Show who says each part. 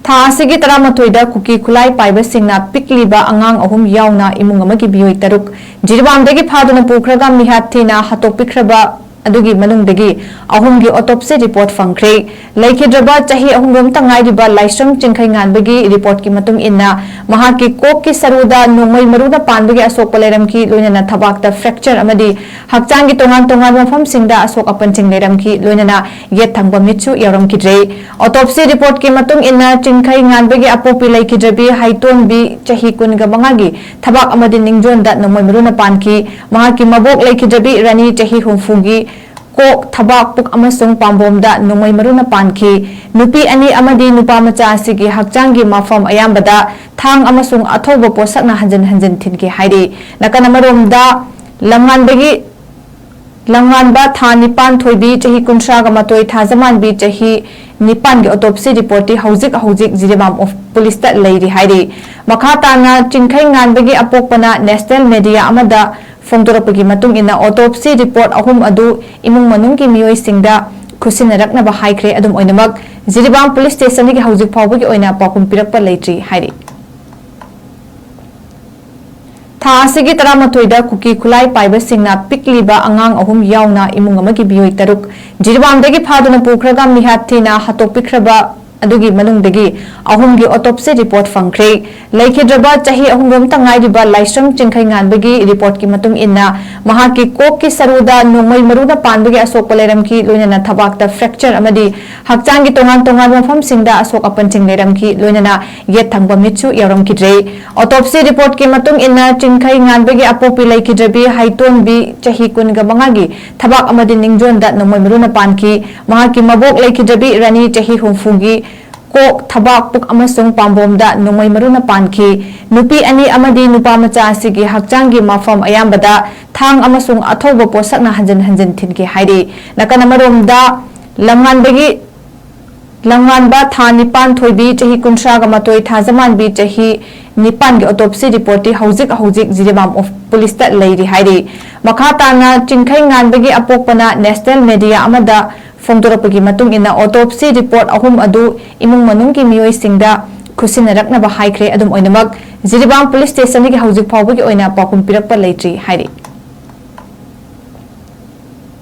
Speaker 1: ꯊꯥꯁꯤꯒꯤ 13ꯗ cookie ꯈꯨꯂꯥꯏ ꯄꯥꯏꯕꯁꯤꯡꯅ ꯄꯤꯛꯂꯤꯕ ꯑꯉꯥꯡ ꯑꯍꯨꯝ ꯌꯥꯎꯅ ꯏꯃꯨꯡ ꯑꯃꯒꯤ ꯃꯤꯑꯣꯏ 6 ꯖꯤꯔꯤꯕꯥꯝꯗꯒꯤ ꯐꯥꯗꯨꯅ ꯄꯨꯈ꯭ꯔꯒ ꯃꯤꯍꯥꯠ ꯊꯤꯅ ꯍꯥꯠꯇꯣꯛꯄꯤꯈ꯭ꯔꯕ ꯑꯗꯨꯒꯤ ꯃꯅꯨꯡꯗꯒꯤ ꯑꯍꯨꯝꯒꯤ ꯑꯣꯇꯣꯞꯁꯤ ꯔꯤꯄꯣꯔꯠ ꯐꯪꯈ꯭ꯔꯦ ꯂꯩꯈꯤꯗ꯭ꯔꯕ ꯆꯍꯤ 3 ꯉꯥꯏꯔꯤꯕ ꯂꯥꯏꯁ꯭ꯔꯝ ꯆꯤꯡꯈꯩ ꯉꯥꯟꯕꯒꯤ ꯔꯤꯄꯣꯔꯠꯀꯤ ꯃꯇꯨꯡ ꯏꯟꯅ ꯃꯍꯥꯛꯀꯤ ꯀꯣꯛꯀꯤ ꯁꯔꯨꯗ ꯅꯣꯡꯃꯩ ꯃꯔꯨꯅ ꯄꯥꯟꯕꯒꯤ ꯑꯁꯣꯛꯄ ꯂꯩꯔꯝꯈꯤ ꯂꯣꯏꯅꯅ ꯊꯕꯥꯛꯇ ꯐ꯭ꯔꯦꯛꯆꯔ ꯑꯃꯗꯤ ꯍꯛꯆꯥꯡꯒꯤ ꯇꯣꯉꯥꯟꯕ ꯃꯐꯝꯁꯤꯡꯗ ꯑꯁꯣꯛ ꯑꯄꯟꯁꯤꯡ ꯂꯩꯔꯝꯈꯤ ꯂꯣꯏꯅꯅ ꯌꯦꯠ ꯊꯪꯕ ꯃꯤꯠꯁꯨ ꯌꯥꯎꯔꯝꯈꯤꯗ꯭ꯔꯦ ꯑꯣꯇꯣꯞꯁꯤ ꯔꯤꯄꯣर्टꯀꯤ ꯃꯇꯨꯡ ꯏꯟꯅ ꯆꯤꯡꯈꯩ ꯉꯥꯟꯕꯒꯤ ꯑꯄꯣꯛꯄꯤ ꯂꯩꯈꯤꯗ꯭ꯔꯕꯤ ꯍꯩꯇꯣꯟꯕꯤ ꯆꯍꯤ 15ꯒꯤ ꯊꯕꯥꯛ ꯑꯃꯗꯤ ꯅꯤꯡꯖꯣꯟꯗ ꯅꯣꯡꯃꯩ ꯃꯔꯨꯅ ꯄꯥꯟꯈꯤ ꯃꯍꯥꯛꯀꯤ ꯃꯕꯣꯛ ꯂꯩꯈꯤꯗ꯭ꯔꯕꯤ ꯔꯥꯅꯤ ꯆꯍꯤ 60ꯒꯤ ꯀꯣꯛ ꯊꯕꯥꯛ ꯄꯨꯛ ꯑꯃꯁꯨꯡ ꯄꯥꯝꯕꯣꯝꯗ ꯅꯣꯡꯃꯩ ꯃꯔꯨꯅ ꯄꯥꯟꯈꯤ ꯅꯨꯄꯤ ꯑꯅꯤ ꯑꯃꯗꯤ ꯅꯨꯄꯥ ꯃꯆꯥ ꯑꯁꯤꯒꯤ ꯍꯛꯆꯥꯡꯒꯤ ꯃꯐꯝ ꯑꯌꯥꯝꯕꯗ ꯊꯥꯡ ꯑꯃꯁꯨꯡ ꯑꯊꯧꯕ ꯄꯣꯠꯁꯛꯅ ꯍꯟꯖꯤꯟ ꯊꯤꯟꯈꯤ ꯍꯥꯏꯔꯤ ꯅꯥꯀꯟ ꯑꯃꯔꯣꯝꯗ ꯂꯝꯉꯥꯟꯕ ꯊꯥ ꯅꯤꯄꯥꯟ ꯊꯣꯏꯕꯤ ꯆꯍꯤ 30ꯒ ꯊꯥꯖꯃꯥꯟꯕꯤ ꯆꯍꯤ 9ꯒꯤ ꯑꯣꯇꯣꯞꯁꯤ ꯔꯤꯄꯣर्टꯤ ꯍꯧꯖꯤꯛ ꯖꯤꯔꯤꯕꯥꯝ ꯄꯨꯂꯤꯁꯇ ꯂꯩꯔꯤ ꯍꯥꯏꯔꯤ ꯃꯈꯥ ꯇꯥꯅ ꯆꯤꯡꯈꯩ ꯉꯥꯟꯕꯒꯤ ꯑꯄꯣꯛꯄꯅ ꯅꯦꯁꯅꯦꯜ ꯃꯤꯗꯤꯌꯥ ꯑꯃꯗ ꯐꯣꯡꯗꯣꯔꯛꯄꯒꯤ ꯃꯇꯨꯡ ꯏꯟꯅ ꯑꯣꯇꯣꯞꯁꯤ ꯔꯤꯄꯣर्ट ꯑꯍꯨꯝ ꯑꯗꯨ ꯏꯃꯨꯡ ꯃꯅꯨꯡꯒꯤ ꯃꯤꯑꯣꯏꯁꯤꯡꯗ ꯈꯨꯠꯁꯤꯟꯅꯔꯛꯅꯕ ꯍꯥꯏꯈ꯭ꯔꯦ ꯑꯗꯨꯝ ꯑꯣꯏꯅꯃꯛ ꯖꯤꯔꯤꯕꯥꯝ ꯄꯨꯂꯤꯁ ꯁ꯭ꯇꯦꯁꯟꯗꯒꯤ ꯍꯧꯖꯤꯛ ꯐꯥꯎꯕꯒꯤ ꯑꯣꯏꯅ ꯄꯥꯎꯈꯨꯝ ꯄꯤꯔꯛꯄ ꯂꯩꯇ꯭ꯔꯤ ꯍꯥꯏꯔꯤ ꯊꯥꯁꯤꯒꯤ 13ꯗ ꯀꯨꯀꯤ ꯈꯨꯂꯥꯏ ꯄꯥꯏꯕꯁꯤꯡꯅ ꯄꯤꯛꯂꯤꯕ ꯑꯉꯥꯡ ꯑꯍꯨꯝ ꯌꯥꯎꯅ ꯏꯃꯨꯡ ꯑꯃꯒꯤ ꯃꯤꯑꯣꯏ 6 ꯖꯤꯔꯤꯕꯥꯝꯗꯒꯤ ꯐꯥꯗꯨꯅ ꯄꯨꯈ꯭ꯔꯒ ꯃꯤꯍꯥꯠ ꯊꯤꯅ ꯍꯥꯠꯇꯣꯛꯄꯤꯈ꯭ꯔꯕ ꯑꯗꯨꯒꯤ ꯃꯅꯨꯡꯗꯒꯤ ꯑꯍꯨꯝꯒꯤ ꯑꯣꯇꯣꯞꯁꯤ ꯔꯤꯄꯣर्ट ꯐꯪꯈ꯭ꯔꯦ ꯂꯩꯈꯤꯗ꯭ꯔꯕ ꯆꯍꯤ 3 ꯉꯥꯏꯔꯤꯕ ꯂꯥꯏꯁ꯭ꯔꯝ ꯆꯤꯡꯈꯩ ꯉꯥꯟꯕꯒꯤ ꯔꯤꯄꯣर्टꯀꯤ ꯃꯇꯨꯡ ꯏꯟꯅ ꯃꯍꯥꯛꯀꯤ ꯀꯣꯛꯀꯤ ꯁꯔꯨꯗ ꯅꯣꯡꯃꯩ ꯃꯔꯨꯅ ꯄꯥꯟꯕꯒꯤ ꯑꯁꯣꯛꯄ ꯂꯩꯔꯝꯈꯤ ꯂꯣꯏꯅꯅ ꯊꯕꯥꯛꯇ ꯐ꯭ꯔꯦꯛꯆꯔ ꯑꯃꯗꯤ ꯍꯛꯆꯥꯡꯒꯤ ꯇꯣꯉꯥꯟꯕ ꯃꯐꯝꯁꯤꯡꯗ ꯑꯁꯣꯛ ꯑꯄꯟꯁꯤꯡ ꯂꯩꯔꯝꯈꯤ ꯂꯣꯏꯅꯅ ꯌꯦꯠ ꯊꯪꯕ ꯃꯤꯠꯁꯨ ꯌꯥꯎꯔꯝꯈꯤꯗ꯭ꯔꯦ ꯑꯣꯇꯣꯞꯁꯤ ꯔꯤꯄꯣर्टꯀꯤ ꯃꯇꯨꯡ ꯏꯟꯅ ꯆꯤꯡꯈꯩ ꯉꯥꯟꯕꯒꯤ ꯑꯄꯣꯛꯄꯤ ꯂꯩꯈꯤꯗ꯭ꯔꯕꯤ ꯍꯩꯇꯣꯟꯕꯤ ꯆꯍꯤ 15ꯒꯤ ꯊꯕꯥꯛ ꯑꯃꯗꯤ ꯅꯤꯡꯖꯣꯟꯗ ꯅꯣꯡꯃꯩ ꯃꯔꯨꯅ ꯄꯥꯟꯈꯤ ꯃꯍꯥꯛꯀꯤ ꯃꯕꯣꯛ ꯂꯩꯈꯤꯗ꯭ꯔꯕꯤ ꯔꯥꯅꯤ ꯆꯍꯤ 60ꯒꯤ ꯀꯣꯛ ꯊꯕꯥꯛ ꯄꯨꯛ ꯑꯃꯁꯨꯡ ꯄꯥꯝꯕꯣꯝꯗ ꯅꯣꯡꯃꯩ ꯃꯔꯨꯅ ꯄꯥꯟꯈꯤ ꯅꯨꯄꯤ ꯑꯅꯤ ꯑꯃꯗꯤ ꯅꯨꯄꯥ ꯃꯆꯥ ꯑꯁꯤꯒꯤ ꯍꯛꯆꯥꯡꯒꯤ ꯃꯐꯝ ꯑꯌꯥꯝꯕꯗ ꯊꯥꯡ ꯑꯃꯁꯨꯡ ꯑꯊꯧꯕ ꯄꯣꯠꯁꯛꯅ ꯍꯟꯖꯤꯟ ꯊꯤꯟꯈꯤ ꯍꯥꯏꯔꯤ ꯅꯥꯀꯟ ꯑꯃꯔꯣꯝꯗ ꯂꯝꯉꯥꯟꯕ ꯊꯥ ꯅꯤꯄꯥꯟ ꯊꯣꯏꯕꯤ ꯆꯍꯤ 30ꯒ ꯊꯥꯖꯃꯥꯟꯕꯤ ꯆꯍꯤ 9ꯒꯤ ꯑꯣꯇꯣꯞꯁꯤ ꯔꯤꯄꯣर्टꯤ ꯍꯧꯖꯤꯛ ꯖꯤꯔꯤꯕꯥꯝ ꯄꯨꯂꯤꯁꯇ ꯂꯩꯔꯤ ꯍꯥꯏꯔꯤ ꯃꯈꯥ ꯇꯥꯅ ꯆꯤꯡꯈꯩ ꯉꯥꯟꯕꯒꯤ ꯑꯄꯣꯛꯄꯅ ꯅꯦꯁꯅꯦꯜ ꯃꯤꯗꯤꯌꯥ ꯑꯃꯗ ꯐꯣꯡꯗꯣꯔꯛꯄꯒꯤ ꯃꯇꯨꯡ ꯏꯟꯅ ꯑꯣꯇꯣꯞꯁꯤ ꯔꯤꯄꯣर्ट ꯑꯍꯨꯝ ꯑꯗꯨ ꯏꯃꯨꯡ ꯃꯅꯨꯡꯒꯤ ꯃꯤꯑꯣꯏꯁꯤꯡꯗ ꯈꯨꯠꯁꯤꯟꯅꯔꯛꯅꯕ ꯍꯥꯏꯈ꯭ꯔꯦ ꯑꯗꯨꯝ ꯑꯣꯏꯅꯃꯛ ꯖꯤꯔꯤꯕꯥꯝ ꯄꯨꯂꯤꯁ ꯁ꯭ꯇꯦꯁꯟꯗꯒꯤ ꯍꯧꯖꯤꯛ ꯐꯥꯎꯕꯒꯤ ꯑꯣꯏꯅ ꯄꯥꯎꯈꯨꯝ ꯄꯤꯔꯛꯄ ꯂꯩꯇ꯭ꯔꯤ ꯍꯥꯏꯔꯤ